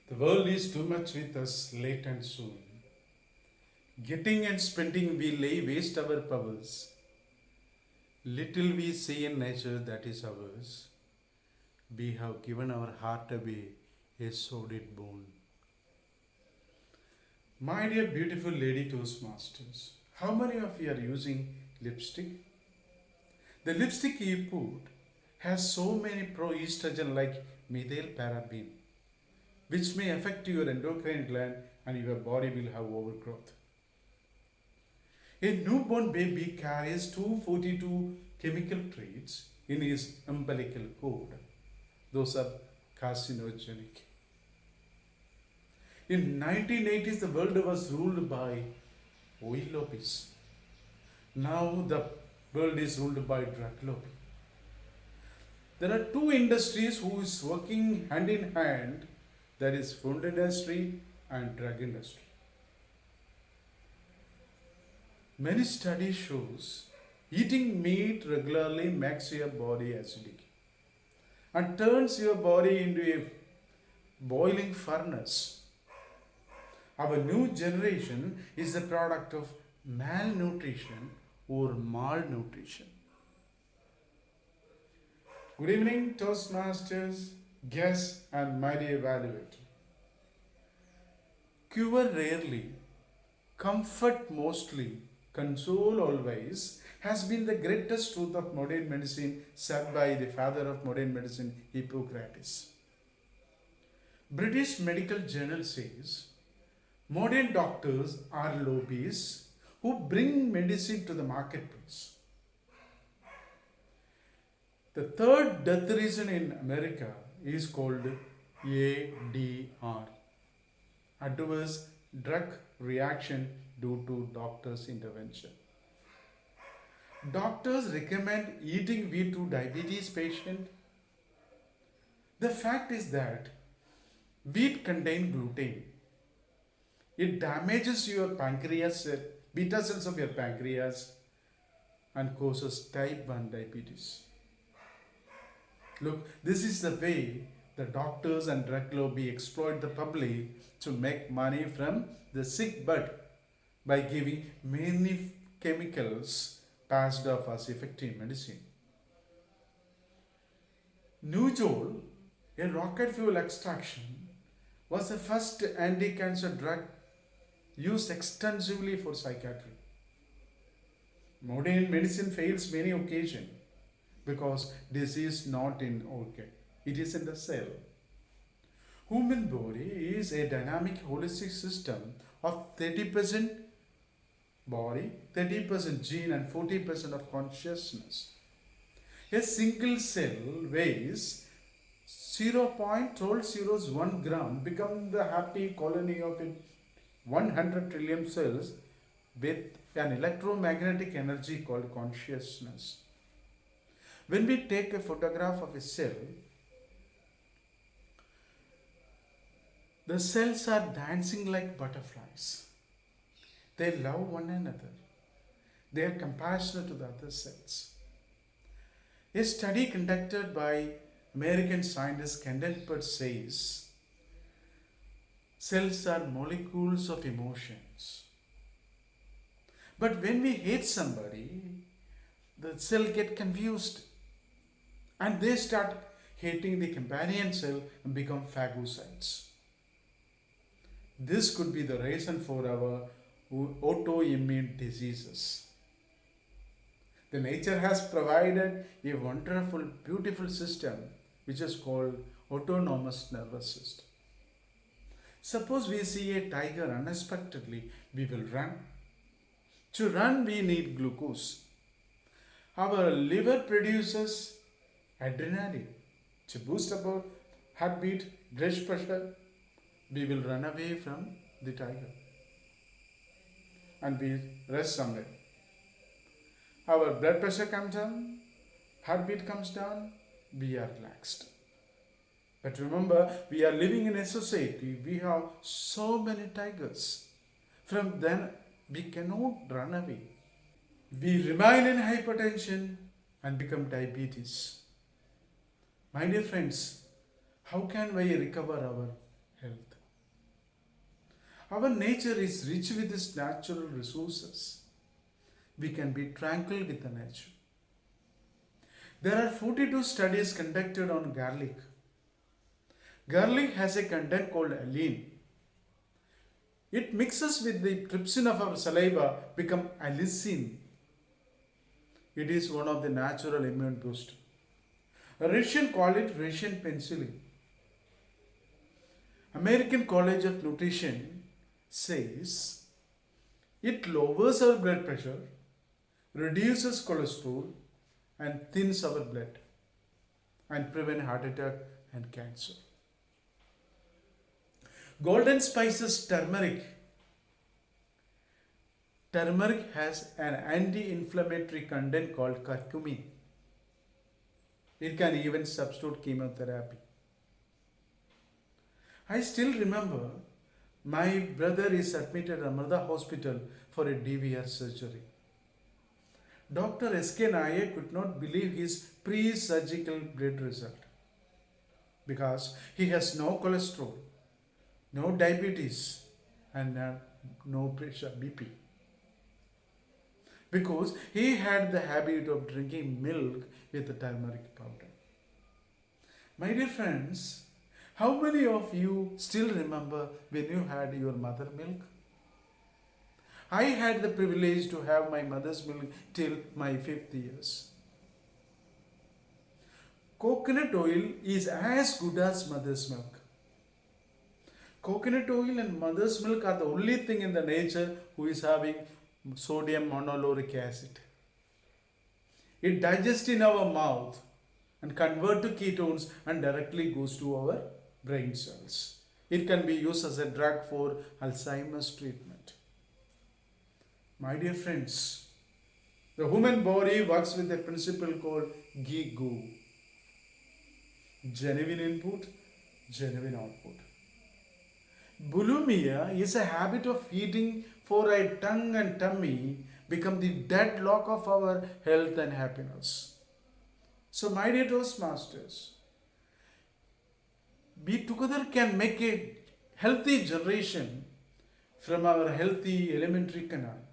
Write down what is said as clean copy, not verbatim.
The world is too much with us late and soon. Getting and spending we lay waste our powers. Little we see in nature that is ours. We have given our heart away, a sordid boon. My dear beautiful lady Toastmasters, how many of you are using lipstick? The lipstick you put has so many pro-estrogen like methylparaben, which may affect your endocrine gland and your body will have overgrowth. A newborn baby carries 242 chemical traits in his umbilical cord. Those are carcinogenic. In 1980s, the world was ruled by oil lobbies. Now the world is ruled by drug lobby. There are two industries who is working hand in hand. That is food industry and drug industry. Many studies shows eating meat regularly makes your body acidic and turns your body into a boiling furnace. Our new generation is the product of malnutrition or malnutrition. Good evening, Toastmasters, guests, and my dear evaluator. Cure rarely, comfort mostly, console always has been the greatest truth of modern medicine said by the father of modern medicine, Hippocrates. British Medical Journal says modern doctors are lobbyists who bring medicine to the marketplace. The third death reason in America is called ADR, adverse drug reaction due to doctor's intervention. Doctors recommend eating wheat to diabetes patient. The fact is that wheat contains gluten. It damages your pancreas, beta cells of your pancreas, and causes type 1 diabetes. Look, this is the way the doctors and drug lobby exploit the public to make money from the sick bud by giving many chemicals passed off as effective medicine. Nujol, a rocket fuel extraction, was the first anti-cancer drug used extensively for psychiatry. Modern medicine fails many occasions because disease is not in organ, it is in the cell. Human body is a dynamic holistic system of 30% body, 30% gene and 40% of consciousness. A single cell weighs 0.1201 gram, become the happy colony of 100 trillion cells with an electromagnetic energy called consciousness. When we take a photograph of a cell, the cells are dancing like butterflies. They love one another. They are compassionate to the other cells. A study conducted by American scientist Kendall Peart says cells are molecules of emotions. But when we hate somebody, the cell get confused and they start hating the companion cell and become phagocytes. This could be the reason for our autoimmune diseases. The nature has provided a wonderful, beautiful system which is called autonomous nervous system. Suppose we see a tiger unexpectedly, we will run. To run, we need glucose. Our liver produces adrenaline to boost our heartbeat, blood pressure. We will run away from the tiger and we rest somewhere. Our blood pressure comes down, heartbeat comes down, we are relaxed. But remember, we are living in a society, we have so many tigers. From them, we cannot run away. We remain in hypertension and become diabetes. My dear friends, how can we recover our health? Our nature is rich with its natural resources. We can be tranquil with the nature. There are 42 studies conducted on garlic. Garlic has a content called allicin. It mixes with the trypsin of our saliva, become allicin. It is one of the natural immune boost. Russian call it Russian penicillin. American College of Nutrition says it lowers our blood pressure, reduces cholesterol, and thins our blood, and prevent heart attack and cancer. Golden spices turmeric. Turmeric has an anti-inflammatory content called curcumin. It can even substitute chemotherapy. I still remember my brother is admitted at Amrita Hospital for a DVR surgery. Dr. S.K. Nayak could not believe his pre-surgical blood result because he has no cholesterol, no diabetes, and no pressure, BP. Because he had the habit of drinking milk with the turmeric powder. My dear friends, how many of you still remember when you had your mother milk? I had the privilege to have my mother's milk till my 5th years. Coconut oil is as good as mother's milk. Coconut oil and mother's milk are the only thing in the nature who is having sodium monolauric acid. It digests in our mouth and convert to ketones and directly goes to our brain cells. It can be used as a drug for Alzheimer's treatment. My dear friends, the human body works with a principle called GIGU. Genuine input, genuine output. Bulimia is a habit of eating for a tongue and tummy become the deadlock of our health and happiness. So my dear Toastmasters, we together can make a healthy generation from our healthy elementary canal.